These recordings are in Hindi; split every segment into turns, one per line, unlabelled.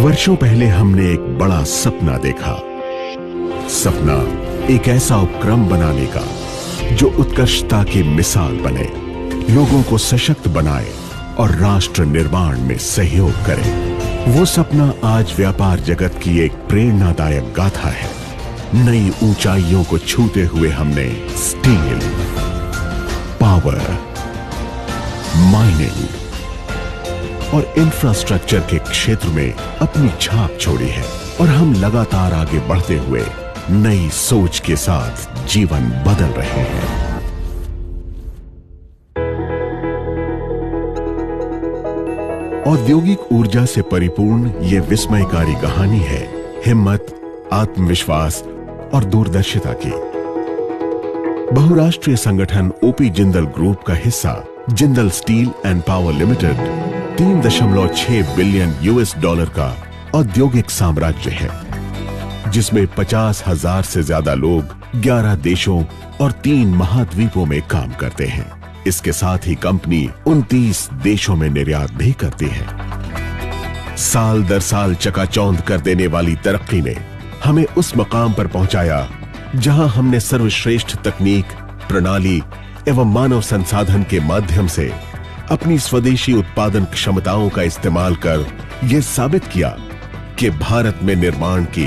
वर्षों पहले हमने एक बड़ा सपना देखा। सपना एक ऐसा उपक्रम बनाने का जो उत्कृष्टता की मिसाल बने, लोगों को सशक्त बनाए और राष्ट्र निर्माण में सहयोग करे। वो सपना आज व्यापार जगत की एक प्रेरणादायक गाथा है। नई ऊंचाइयों को छूते हुए हमने स्टील, पावर, माइनिंग और इंफ्रास्ट्रक्चर के क्षेत्र में अपनी छाप छोड़ी है और हम लगातार आगे बढ़ते हुए नई सोच के साथ जीवन बदल रहे हैं। औद्योगिक ऊर्जा से परिपूर्ण ये विस्मयकारी कहानी है हिम्मत, आत्मविश्वास और दूरदर्शिता की। बहुराष्ट्रीय संगठन ओपी जिंदल ग्रुप का हिस्सा Jindal steel and power limited 3.6 billion US$ का औद्योगिक साम्राज्य है, जिसमें 50,000 से ज्यादा लोग 11 देशों और 3 महाद्वीपों में काम करते हैं। इसके साथ ही कंपनी 29 देशों में निर्यात भी करती है। साल दर साल चकाचौंध कर देने वाली तरक्की ने हमें उस मकाम पर पहुंचाया जहां हमने सर्वश्रेष्ठ तकनीक, प्रणाली एवं मानव संसाधन के माध्यम से अपनी स्वदेशी उत्पादन क्षमताओं का इस्तेमाल कर यह साबित किया कि भारत में निर्माण की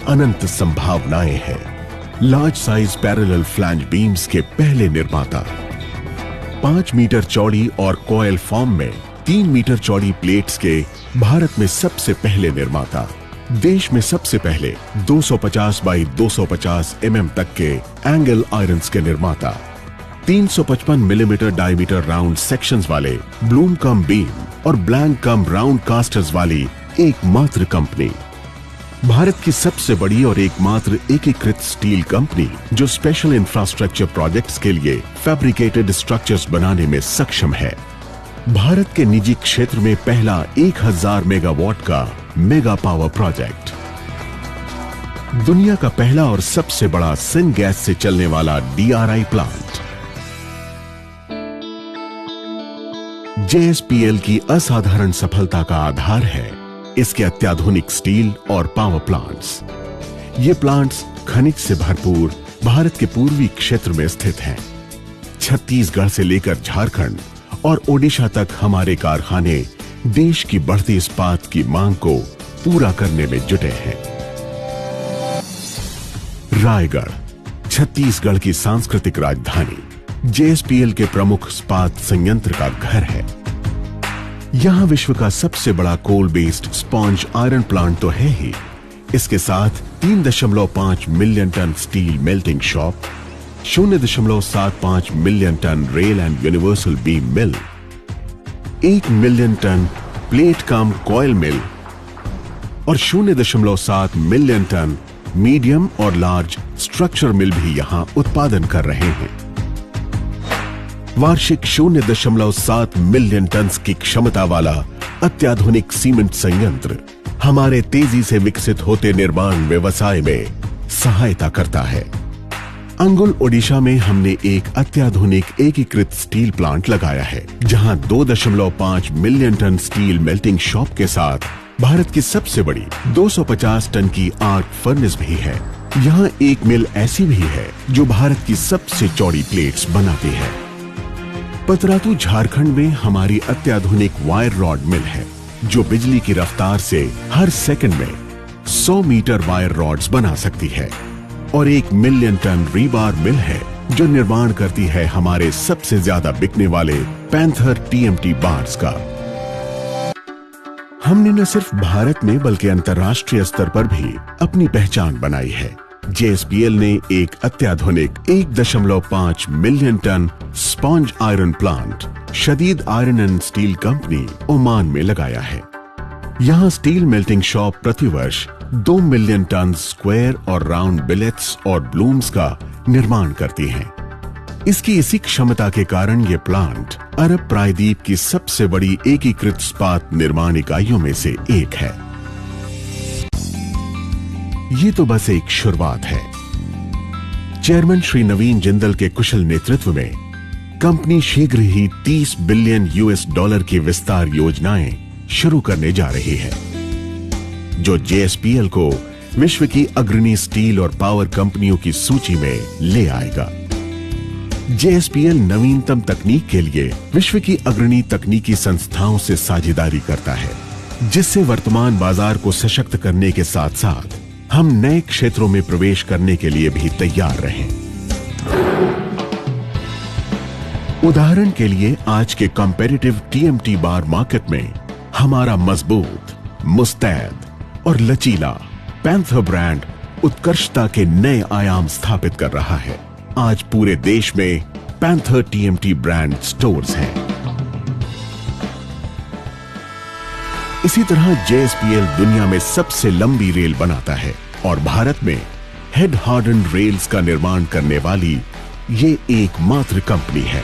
अनंत संभावनाएं हैं। Large size parallel flange beams के पहले निर्माता, 5 मीटर चौड़ी और कॉयल फॉर्म में 3 मीटर चौड़ी प्लेट्स के भारत में सबसे पहले निर्माता, देश में सबसे पहले 250 बाई 250 mm तक के एंगल आयरन्स के निर्माता, 355 मिलीमीटर डायमीटर राउंड सेक्शंस वाले ब्लूम कम बीम और ब्लैंक कम राउंड कास्टर्स वाली एकमात्र कंपनी, भारत की सबसे बड़ी और एकमात्र एकीकृत स्टील कंपनी जो स्पेशल इंफ्रास्ट्रक्चर प्रोजेक्ट्स के लिए फैब्रिकेटेड स्ट्रक्चर्स बनाने में सक्षम है, भारत के निजी क्षेत्र में पहला 1000 मेगावाट का मेगा पावर प्रोजेक्ट, दुनिया का पहला और सबसे बड़ा सिन गैस से चलने वाला DRI प्लांट, JSPL की असाधारण सफलता का आधार है इसके अत्याधुनिक स्टील और पावर प्लांट्स। ये प्लांट्स खनिज से भरपूर भारत के पूर्वी क्षेत्र में स्थित हैं। छत्तीसगढ़ से लेकर झारखंड और ओडिशा तक हमारे कारखाने देश की बढ़ती इस्पात की मांग को पूरा करने में जुटे हैं। रायगढ़, छत्तीसगढ़ की सांस्कृतिक राजधानी, JSPL के प्रमुख इस्पात संयंत्र का घर है। यहां विश्व का सबसे बड़ा coal based sponge iron plant तो है ही, इसके साथ 3.5 million ton steel melting shop, 0.75 million ton rail and universal beam mill, 1 million ton plate cum coil mill और 0.7 मिलियन टन मीडियम और लार्ज स्ट्रक्चर मिल भी यहां उत्पादन कर रहे हैं। वार्षिक 0.7 मिलियन टन की क्षमता वाला अत्याधुनिक सीमेंट संयंत्र हमारे तेजी से विकसित होते निर्माण व्यवसाय में सहायता करता है। अंगुल, ओडिशा में हमने एक अत्याधुनिक एकीकृत स्टील प्लांट लगाया है, जहां 2.5 million ton steel melting shop के साथ भारत की सबसे बड़ी 250 टन की आर्क फर्नेस भी है। यहाँ एक मिल ऐसी भी है जो भारत की सबसे चौड़ी प्लेट्स बनाती है। पतरातू, झारखंड में हमारी अत्याधुनिक वायर रॉड मिल है जो बिजली की रफ्तार से हर सेकंड में 100 मीटर वायर रॉड्स बना सकती है और 1 मिलियन टन रीबार मिल है जो निर्माण करती है हमारे सबसे ज्यादा बिकने वाले पैंथर TMT बार्स का। हमने न सिर्फ भारत में बल्कि अंतर्राष्ट्रीय स्तर पर भी अपनी पहचान बनाई है। JSPL ने एक अत्याधुनिक 1.5 million ton sponge iron plant Shadeed iron and steel company Oman में लगाया है। यहाँ स्टील मेल्टिंग शॉप प्रतिवर्ष 2 मिलियन टन स्क्वायर और राउंड बिलेट्स और ब्लूम्स का निर्माण करती हैं। इसकी इसी क्षमता के कारण ये प्लांट अरब प्रायद्वीप की सबसे बड़ी एकीकृत इस्पात निर्माण इकाइयों में से एक है। ये तो बस एक शुरुआत है। चेयरमैन श्री नवीन जिंदल के कुशल नेतृत्व में कंपनी शीघ्र ही 30 बिलियन US$ की विस्तार योजनाएं शुरू करने जा रही है। जो JSPL को विश्व की अग्रणी स्टील और पावर कंपनियों की सूची में ले आएगा। JSPL नवीनतम तकनीक के लिए विश्व की अग्रणी तकनीकी संस्थाओं से साझेदारी करता है, जिससे वर्तमान बाजार को सशक्त करने के साथ साथ हम नए क्षेत्रों में प्रवेश करने के लिए भी तैयार रहें। उदाहरण के लिए आज के कॉम्पिटिटिव TMT बार मार्केट में हमारा मजबूत, मुस्तैद और लचीला पैंथर ब्रांड उत्कृष्टता के नए आयाम स्थापित कर रहा है। आज पूरे देश में पैंथर TMT ब्रांड स्टोर्स हैं। इसी तरह JSPL दुनिया में सबसे लंबी रेल बनाता है और भारत में हेड हार्डन रेल्स का निर्माण करने वाली ये एकमात्र कंपनी है।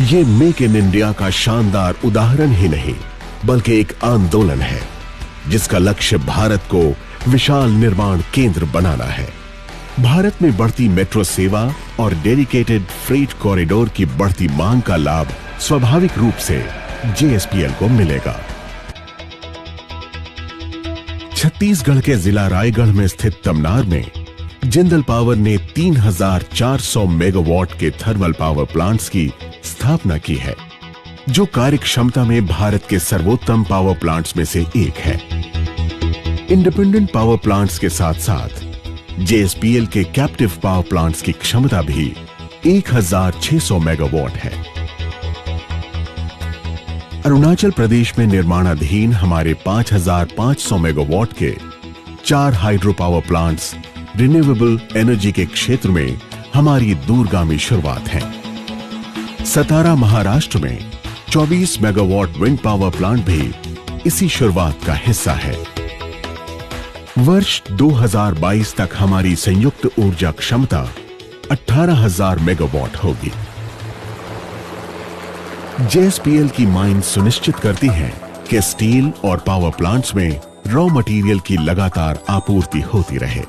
ये मेक इन इंडिया का शानदार उदाहरण ही नहीं, बल्कि एक आंदोलन है जिसका लक्ष्य भारत को विशाल निर्माण केंद्र बनाना है। भारत में बढ़ती मेट्रो सेवा और डेडिकेटेड फ्रेट कॉरिडोर की बढ़ती मांग का लाभ स्वाभाविक रूप से JSPL को मिलेगा। छत्तीसगढ़ के जिला रायगढ़ में स्थित तमनार में जिंदल पावर ने 3400 मेगावाट के थर्मल पावर प्लांट्स की स्थापना की है, जो कार्य क्षमता में भारत के सर्वोत्तम पावर प्लांट्स में से एक है। इंडिपेंडेंट पावर प्लांट्स के साथ साथ JSPL के कैप्टिव पावर प्लांट्स की क्षमता भी 1600 मेगावाट है। अरुणाचल प्रदेश में निर्माणाधीन हमारे 5500 मेगावाट के 4 hydro power plants renewable energy के क्षेत्र में हमारी दूरगामी शुरुआत है। सतारा महाराष्ट्र में 24 मेगावाट विंड पावर प्लांट भी इसी शुरुआत का हिस्सा है। वर्ष 2022 तक हमारी संयुक्त ऊर्जा क्षमता 18,000 मेगावाट होगी। JSPL की माइन सुनिश्चित करती है कि स्टील और पावर प्लांट्स में रॉ मटेरियल की लगातार आपूर्ति होती रहे।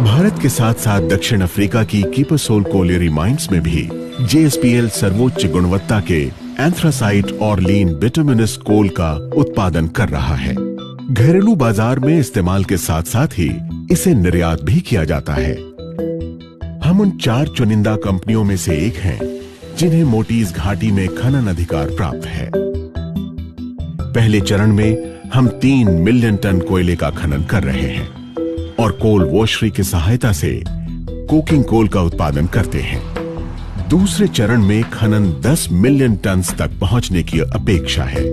भारत के साथ साथ दक्षिण अफ्रीका की कीपरसोल कोलियरी माइंस में भी JSPL सर्वोच्च गुणवत्ता के एंथ्रासाइट और लीन बिटुमिनस कोल का उत्पादन कर रहा है। घरेलू बाजार में इस्तेमाल के साथ साथ ही इसे निर्यात भी किया जाता है। हम उन 4 चुनिंदा कंपनियों में से एक हैं जिन्हें मोटीज घाटी में खनन अधिकार प्राप्त है। पहले चरण में हम 3 मिलियन टन कोयले का खनन कर रहे हैं और कोल वॉशरी की सहायता से कोकिंग कोल का उत्पादन करते हैं। दूसरे चरण में खनन 10 मिलियन टन तक पहुंचने की अपेक्षा है।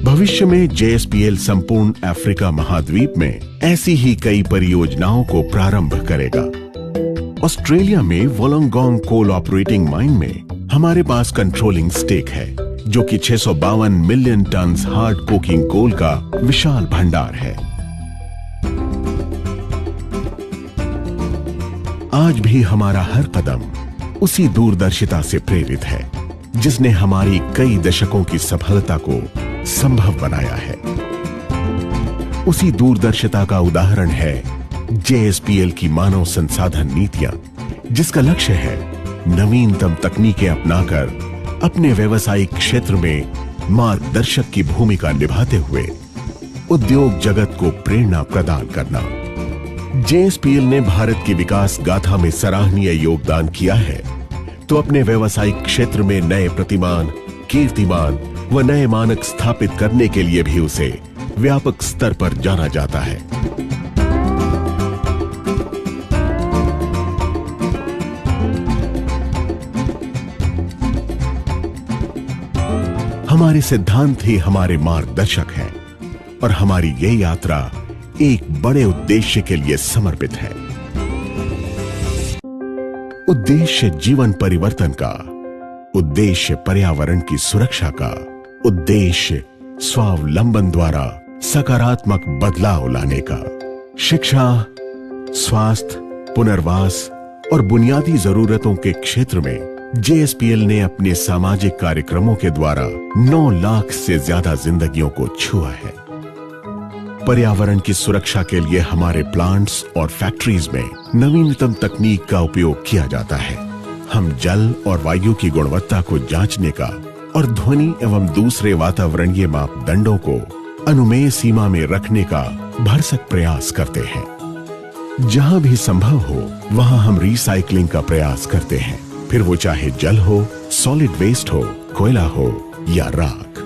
भविष्य में JSPL संपूर्ण अफ्रीका महाद्वीप में ऐसी ही कई परियोजनाओं को प्रारंभ करेगा। ऑस्ट्रेलिया में वोलोंगोंग कोल ऑपरेटिंग माइन में हमारे पास कंट्रोलिंग स्टेक है, जो कि 652 million ton hard coking coal का विशाल भंडार है। आज भी हमारा हर कदम उसी दूरदर्शिता से प्रेरित है जिसने हमारी कई दशकों की सफलता को संभव बनाया है। उसी दूरदर्शिता का उदाहरण है JSPL की मानव संसाधन नीतियां, जिसका लक्ष्य है नवीनतम तकनीकें अपनाकर अपने व्यावसायिक क्षेत्र में मार्गदर्शक की भूमिका निभाते हुए उद्योग जगत को प्रेरणा प्रदान करना। JSPL ने भारत की विकास गाथा में सराहनीय योगदान किया है, तो अपने व्यावसायिक क्षेत्र में नए प्रतिमान, कीर्तिमान व नए मानक स्थापित करने के लिए भी उसे व्यापक स्तर पर जाना जाता है। हमारे सिद्धांत ही हमारे मार्गदर्शक हैं और हमारी ये यात्रा एक बड़े उद्देश्य के लिए समर्पित है। उद्देश्य जीवन परिवर्तन का, उद्देश्य पर्यावरण की सुरक्षा का, उद्देश्य स्वावलंबन द्वारा सकारात्मक बदलाव लाने का। शिक्षा, स्वास्थ्य, पुनर्वास और बुनियादी जरूरतों के क्षेत्र में JSPL ने अपने सामाजिक कार्यक्रमों के द्वारा 9 लाख से ज्यादा जिंदगियों को छुआ है। पर्यावरण की सुरक्षा के लिए हमारे प्लांट्स और फैक्ट्रीज में नवीनतम तकनीक का उपयोग किया जाता है। हम जल और वायु की गुणवत्ता को जांचने का और ध्वनि एवं दूसरे वातावरणीय मापदंडों को अनुमेय सीमा में रखने का भरसक प्रयास करते हैं। जहां भी संभव हो वहां हम रिसाइकलिंग का प्रयास करते हैं, फिर वो चाहे जल हो, सॉलिड वेस्ट हो, कोयला हो या राख।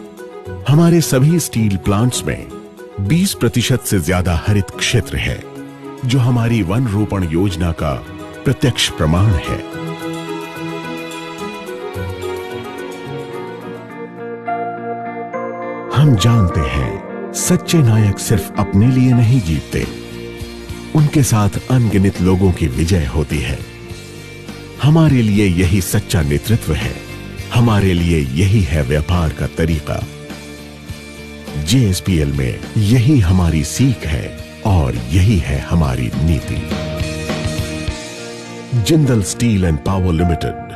हमारे सभी स्टील प्लांट्स में 20% से ज्यादा हरित क्षेत्र है, जो हमारी वन रोपण योजना का प्रत्यक्ष प्रमाण है। हम जानते हैं सच्चे नायक सिर्फ अपने लिए नहीं जीतते, उनके साथ अनगिनत लोगों की विजय होती है। हमारे लिए यही सच्चा नेतृत्व है, हमारे लिए यही है व्यापार का तरीका। जेएसपीएल में यही हमारी सीख है और यही है हमारी नीति। Jindal steel and power limited.